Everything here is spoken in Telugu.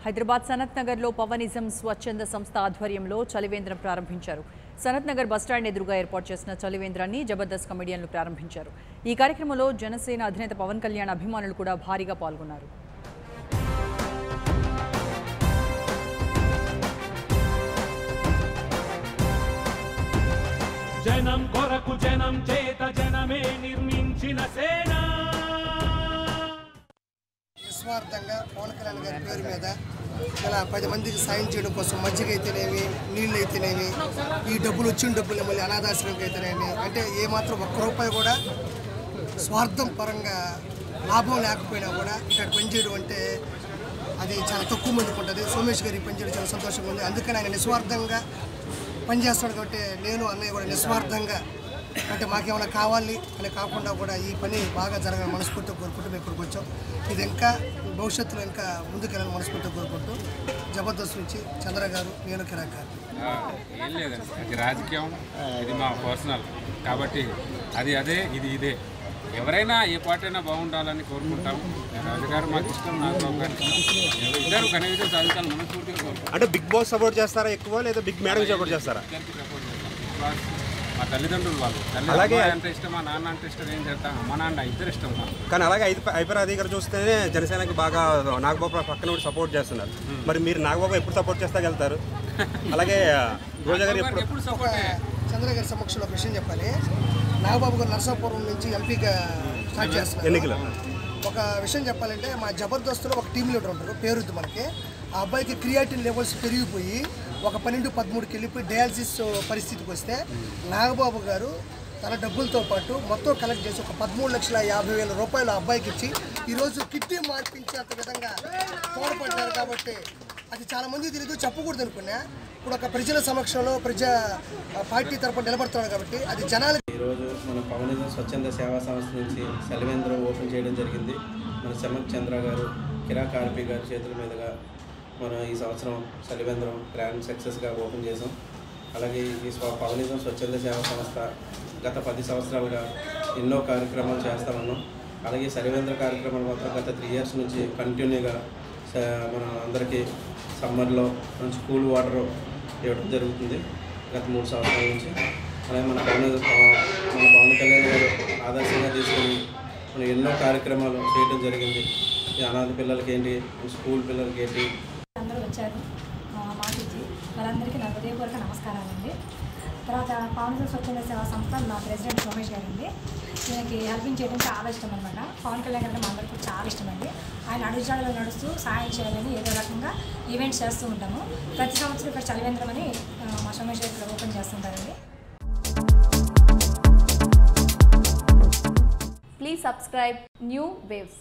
హైదరాబాద్ సనత్ నగర్లో పవనిజం స్వచ్ఛంద సంస్థ ఆధ్వర్యంలో చలివేంద్రం ప్రారంభించారు. సనత్ నగర్ బస్టాండ్ ఎదురుగా ఏర్పాటు చేసిన చలివేంద్రాన్ని జబర్దస్త్ కమెడియన్లు ప్రారంభించారు. ఈ కార్యక్రమంలో జనసేన అధినేత పవన్ కళ్యాణ్ అభిమానులు కూడా భారీగా పాల్గొన్నారు. జనం కొరకు జనం చేత జనమే నిర్మించిన సేన. నిస్వార్థంగా పవన్ కళ్యాణ్ గారి పేరు మీద ఇలా 10 మందికి సాయం చేయడం కోసం మజ్జిగ అయితేనేమి, నీళ్ళు అయితేనేమి, ఈ డబ్బులు వచ్చిన డబ్బులు మళ్ళీ అనాథాశ్రమంకి అయితేనేమి, అంటే ఏమాత్రం ఒక్క రూపాయి కూడా స్వార్థం పరంగా లాభం లేకపోయినా కూడా ఇక్కడ పనిచేయడం అంటే అది చాలా తక్కువ మందికి ఉంటుంది. సోమేష్ గారికి పనిచేయడం చాలా సంతోషంగా ఉంది. అందుకని ఆయన నిస్వార్థంగా పనిచేస్తాడు కాబట్టి నేను అన్నయ్య కూడా నిస్వార్థంగా అంటే మాకేమైనా కావాలి అని కాకుండా కూడా ఈ పని బాగా జరగాలని మనస్ఫూర్తిగా కోరుకుంటూ మేము ఇక్కడికి వచ్చాం. ఇది ఇంకా భవిష్యత్తులో ఇంకా ముందుకెళ్ళాలని మనస్ఫూర్తిగా కోరుకుంటూ జబర్దస్త్ నుంచి చంద్ర గారు, నేను కిరాక్ గారు. ఏం లేదండి, అది రాజకీయం, ఇది మా పర్సనల్ కాబట్టి అది అదే ఇది ఇదే. ఎవరైనా ఏ పార్టీ అయినా బాగుండాలని కోరుకుంటాం. రాజుగారు మాకు ఇష్టం, నాగబాబు గారు ఇష్టం, ఇద్దరు కనీసం సాధించాలని మనస్ఫూర్తిగా కోరుకుంటాం. అంటే బిగ్ బాస్ సపోర్ట్ చేస్తారా ఎక్కువ, లేదా బిగ్ మేడం సపోర్ట్ చేస్తారా? మా తల్లిదండ్రులు వాళ్ళు అలాగే అంటే ఇష్టం, మా నాన్న అంటే ఇష్టం, ఏం చేస్తాం, మా నాన్న ఇద్దరు ఇష్టం. కానీ అలాగే ఐపర్ దగ్గర చూస్తేనే జనసేనకి బాగా నాగబాబు పక్కన సపోర్ట్ చేస్తున్నారు. మరి మీరు నాగబాబు ఎప్పుడు సపోర్ట్ చేస్తా వెళ్తారు? అలాగే రోజా గారు ఎప్పుడు సపోర్ట్? చంద్ర గారి సమక్షంలో ఒక విషయం చెప్పాలి. నాగబాబు గారు నరసాపురం నుంచి ఎంపీగా స్టార్ట్ చేస్తున్నారు ఎన్నికలు. ఒక విషయం చెప్పాలంటే మా జబర్దస్త్లో ఒక టీం లీడర్ ఉంటారు, పేరుద్దు మనకి. ఆ అబ్బాయికి క్రియాటిన్ లెవెల్స్ పెరిగిపోయి ఒక 12-13కి వెళ్ళిపోయి డయాలసిస్ పరిస్థితికి వస్తే నాగబాబు గారు తన డబ్బులతో పాటు మొత్తం కలెక్ట్ చేసి ఒక 13,50,000 రూపాయలు ఆ అబ్బాయికి ఇచ్చి ఈరోజు కిడ్నీ మార్పించేంత విధంగా తోడ్పడ్డారు. కాబట్టి అది చాలా మంది తెలియదు, చెప్పకూడదు అనుకున్నా. ఇప్పుడు ఒక ప్రజల సమక్షంలో పార్టీ తరపున నిలబడుతున్నాడు కాబట్టి అది జనాలు. ఈరోజు మన పవనిజం స్వచ్ఛంద సేవా సంస్థ నుంచి చలివేంద్రం ఓపెన్ చేయడం జరిగింది. మన చమక్ చంద్ర గారు, కిరాక్ ఆర్పి గారి చేతుల మీదుగా మనం ఈ సంవత్సరం చలివేంద్రం గ్రాండ్ సక్సెస్గా ఓపెన్ చేసాం. అలాగే ఈ పవనిజం స్వచ్ఛంద సేవా సంస్థ గత 10 సంవత్సరాలుగా ఎన్నో కార్యక్రమాలు చేస్తూ ఉన్నాం. అలాగే చలివేంద్ర కార్యక్రమాలు మాత్రం గత 3 years నుంచి కంటిన్యూగా మనం అందరికీ సమ్మర్లో మంచి కూల్ వాటర్ ఇవ్వడం జరుగుతుంది గత 3 సంవత్సరాల నుంచి. అలాగే మన పవన్ కళ్యాణ్ గారు ఆదర్శంగా తీసుకొని మనం ఎన్నో కార్యక్రమాలు చేయడం జరిగింది. ఈ అనాథ పిల్లలకి ఏంటి, స్కూల్ పిల్లలకి ఏంటి, అందరూ వచ్చారు మాటిచ్చి వాళ్ళందరికీ నా హృదయపూర్వక నమస్కారాలండి. తర్వాత పవనిజం స్వచ్ఛంద సేవా సంస్థ మా ప్రెసిడెంట్ సోమేష్ గారు అండి. ఈయనకి హెల్పింగ్ చేయడం చాలా ఇష్టం అనమాట. పవన్ కళ్యాణ్ అంటే మా అందరికీ చాలా ఇష్టం అండి. ఆయన అడుగుజాడలో నడుస్తూ సహాయం చేయాలని ఏదో రకంగా ఈవెంట్స్ చేస్తూ ఉంటాము. ప్రతి సంవత్సరం ఇక్కడ చలివేంద్రం అని మా సోమేష్ గారు ఇక్కడ ఓపెన్ చేస్తుంటారండి. Please subscribe New Waves.